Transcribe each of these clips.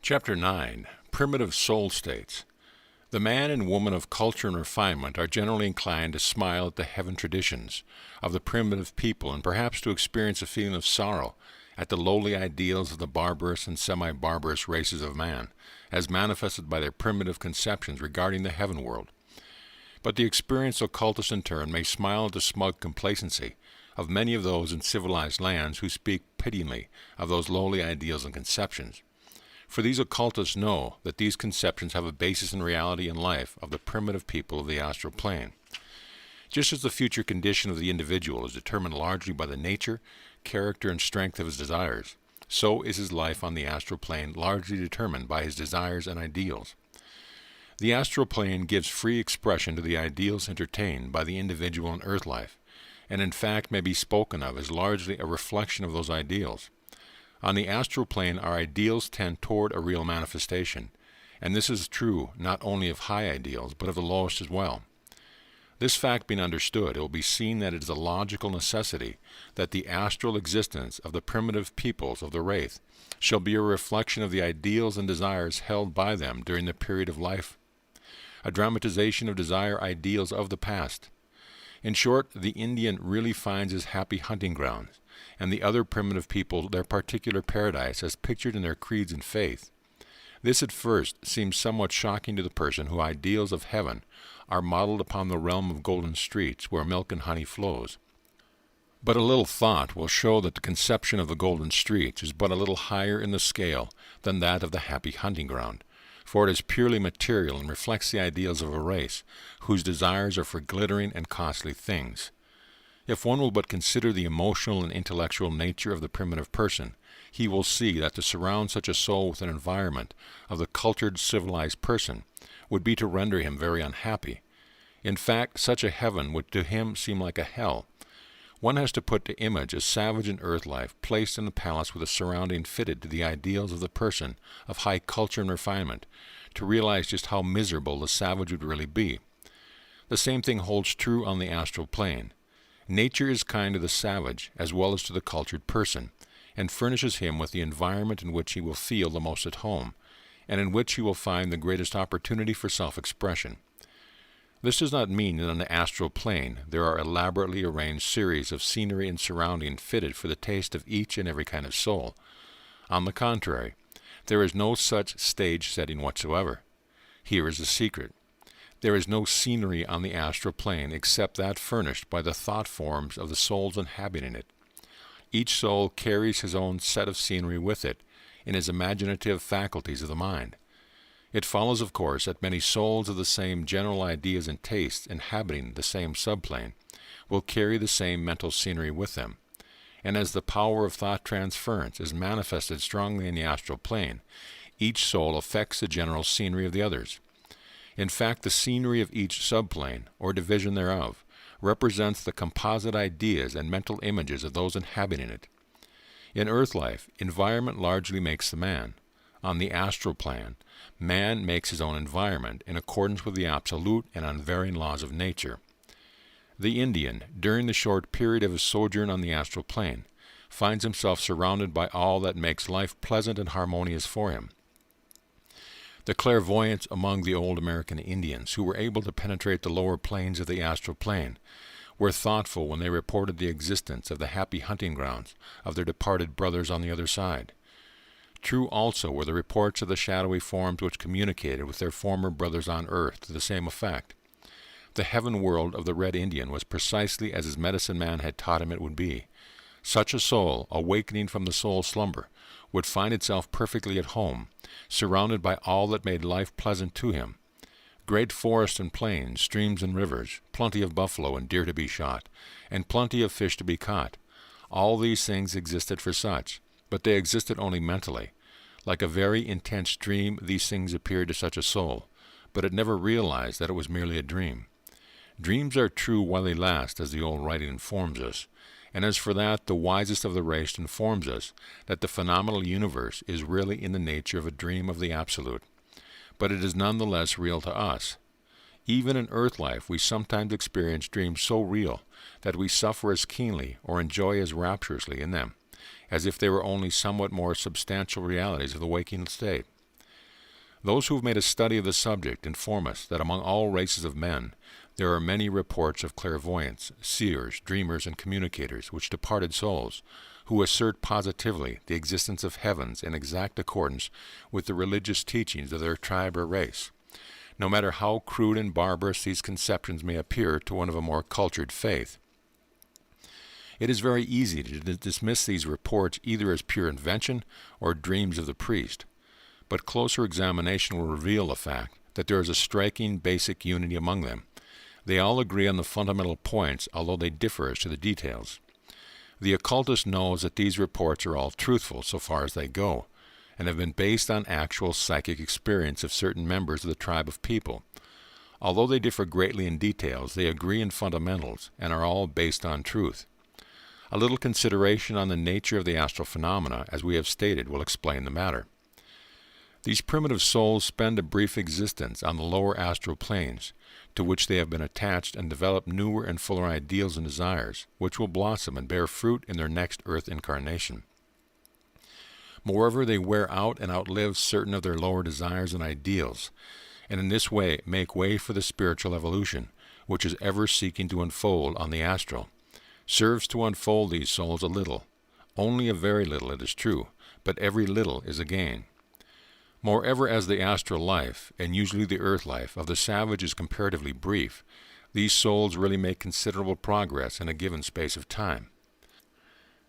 Chapter 9. Primitive Soul States. The man and woman of culture and refinement are generally inclined to smile at the heaven traditions of the primitive people and perhaps to experience a feeling of sorrow at the lowly ideals of the barbarous and semi-barbarous races of man, as manifested by their primitive conceptions regarding the heaven world. But the experienced occultist in turn may smile at the smug complacency of many of those in civilized lands who speak pityingly of those lowly ideals and conceptions. For these occultists know that these conceptions have a basis in reality and life of the primitive people of the astral plane. Just as the future condition of the individual is determined largely by the nature, character, and strength of his desires, so is his life on the astral plane largely determined by his desires and ideals. The astral plane gives free expression to the ideals entertained by the individual in earth life, and in fact may be spoken of as largely a reflection of those ideals. On the astral plane, our ideals tend toward a real manifestation, and this is true not only of high ideals, but of the lowest as well. This fact being understood, it will be seen that it is a logical necessity that the astral existence of the primitive peoples of the Wraith shall be a reflection of the ideals and desires held by them during the period of life, a dramatization of desire ideals of the past. In short, the Indian really finds his happy hunting grounds, and the other primitive people their particular paradise as pictured in their creeds and faith. This at first seems somewhat shocking to the person whose ideals of heaven are modeled upon the realm of golden streets where milk and honey flows. But a little thought will show that the conception of the golden streets is but a little higher in the scale than that of the happy hunting ground, for it is purely material and reflects the ideals of a race whose desires are for glittering and costly things. If one will but consider the emotional and intellectual nature of the primitive person, he will see that to surround such a soul with an environment of the cultured, civilized person would be to render him very unhappy. In fact, such a heaven would to him seem like a hell. One has to put to image a savage in earth life placed in a palace with a surrounding fitted to the ideals of the person of high culture and refinement to realize just how miserable the savage would really be. The same thing holds true on the astral plane. Nature is kind to the savage as well as to the cultured person, and furnishes him with the environment in which he will feel the most at home, and in which he will find the greatest opportunity for self-expression. This does not mean that on the astral plane there are elaborately arranged series of scenery and surrounding fitted for the taste of each and every kind of soul. On the contrary, there is no such stage setting whatsoever. Here is the secret. There is no scenery on the astral plane except that furnished by the thought forms of the souls inhabiting it. Each soul carries his own set of scenery with it in his imaginative faculties of the mind. It follows, of course, that many souls of the same general ideas and tastes inhabiting the same subplane will carry the same mental scenery with them. And as the power of thought transference is manifested strongly in the astral plane, each soul affects the general scenery of the others. In fact, the scenery of each subplane, or division thereof, represents the composite ideas and mental images of those inhabiting it. In earth life, environment largely makes the man. On the astral plane, man makes his own environment in accordance with the absolute and unvarying laws of nature. The Indian, during the short period of his sojourn on the astral plane, finds himself surrounded by all that makes life pleasant and harmonious for him. The clairvoyants among the old American Indians who were able to penetrate the lower planes of the astral plane were thoughtful when they reported the existence of the happy hunting grounds of their departed brothers on the other side. True also were the reports of the shadowy forms which communicated with their former brothers on earth to the same effect. The heaven world of the Red Indian was precisely as his medicine man had taught him it would be. Such a soul, awakening from the soul slumber, would find itself perfectly at home, surrounded by all that made life pleasant to him. Great forests and plains, streams and rivers, plenty of buffalo and deer to be shot, and plenty of fish to be caught. All these things existed for such, but they existed only mentally. Like a very intense dream, these things appeared to such a soul, but it never realized that it was merely a dream. Dreams are true while they last, as the old writing informs us, and as for that, the wisest of the race informs us that the phenomenal universe is really in the nature of a dream of the absolute. But it is none the less real to us. Even in earth life, we sometimes experience dreams so real that we suffer as keenly or enjoy as rapturously in them, as if they were only somewhat more substantial realities of the waking state. Those who have made a study of the subject inform us that among all races of men, there are many reports of clairvoyants, seers, dreamers, and communicators, which departed souls, who assert positively the existence of heavens in exact accordance with the religious teachings of their tribe or race. No matter how crude and barbarous these conceptions may appear to one of a more cultured faith, it is very easy to dismiss these reports either as pure invention or dreams of the priest. But closer examination will reveal the fact that there is a striking basic unity among them. They all agree on the fundamental points, although they differ as to the details. The occultist knows that these reports are all truthful so far as they go, and have been based on actual psychic experience of certain members of the tribe of people. Although they differ greatly in details, they agree in fundamentals and are all based on truth. A little consideration on the nature of the astral phenomena, as we have stated, will explain the matter. These primitive souls spend a brief existence on the lower astral planes, to which they have been attached and develop newer and fuller ideals and desires, which will blossom and bear fruit in their next earth incarnation. Moreover, they wear out and outlive certain of their lower desires and ideals, and in this way make way for the spiritual evolution, which is ever seeking to unfold on the astral. Serves to unfold these souls a little, only a very little, it is true, but every little is a gain. Moreover, as the astral life, and usually the earth life, of the savage is comparatively brief, these souls really make considerable progress in a given space of time.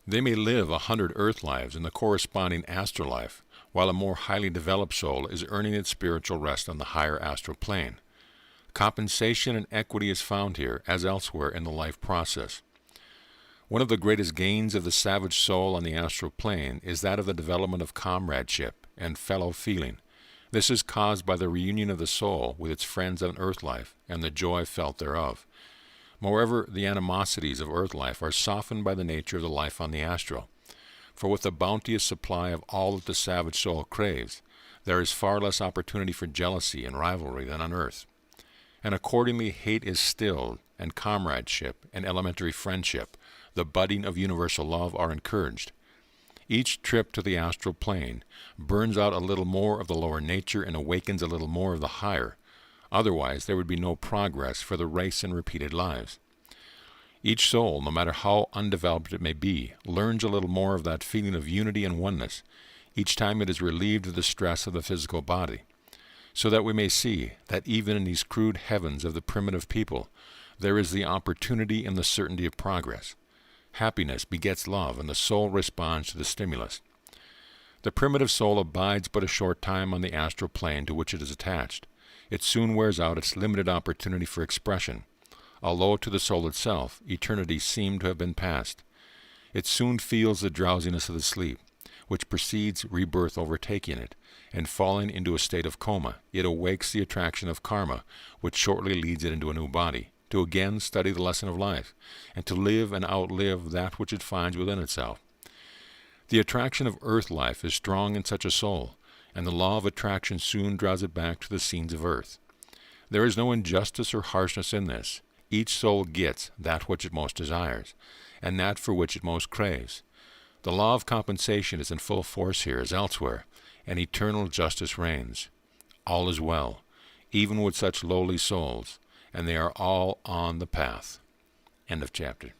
They may live 100 earth lives in the corresponding astral life, while a more highly developed soul is earning its spiritual rest on the higher astral plane. Compensation and equity is found here, as elsewhere in the life process. One of the greatest gains of the savage soul on the astral plane is that of the development of comradeship and fellow feeling. This is caused by the reunion of the soul with its friends on earth life and the joy felt thereof. Moreover, the animosities of earth life are softened by the nature of the life on the astral. For with the bounteous supply of all that the savage soul craves, there is far less opportunity for jealousy and rivalry than on earth. And accordingly hate is stilled, and comradeship and elementary friendship, the budding of universal love, are encouraged. Each trip to the astral plane burns out a little more of the lower nature and awakens a little more of the higher. Otherwise, there would be no progress for the race in repeated lives. Each soul, no matter how undeveloped it may be, learns a little more of that feeling of unity and oneness each time it is relieved of the stress of the physical body, so that we may see that even in these crude heavens of the primitive people, there is the opportunity and the certainty of progress. Happiness begets love, and the soul responds to the stimulus. The primitive soul abides but a short time on the astral plane to which it is attached. It soon wears out its limited opportunity for expression, although to the soul itself eternity seemed to have been passed. It soon feels the drowsiness of the sleep, which precedes rebirth overtaking it, and falling into a state of coma, it awakes the attraction of karma, which shortly leads it into a new body, to again study the lesson of life, and to live and outlive that which it finds within itself. The attraction of earth life is strong in such a soul, and the law of attraction soon draws it back to the scenes of earth. There is no injustice or harshness in this. Each soul gets that which it most desires, and that for which it most craves. The law of compensation is in full force here as elsewhere, and eternal justice reigns. All is well, even with such lowly souls, and they are all on the path. End of chapter.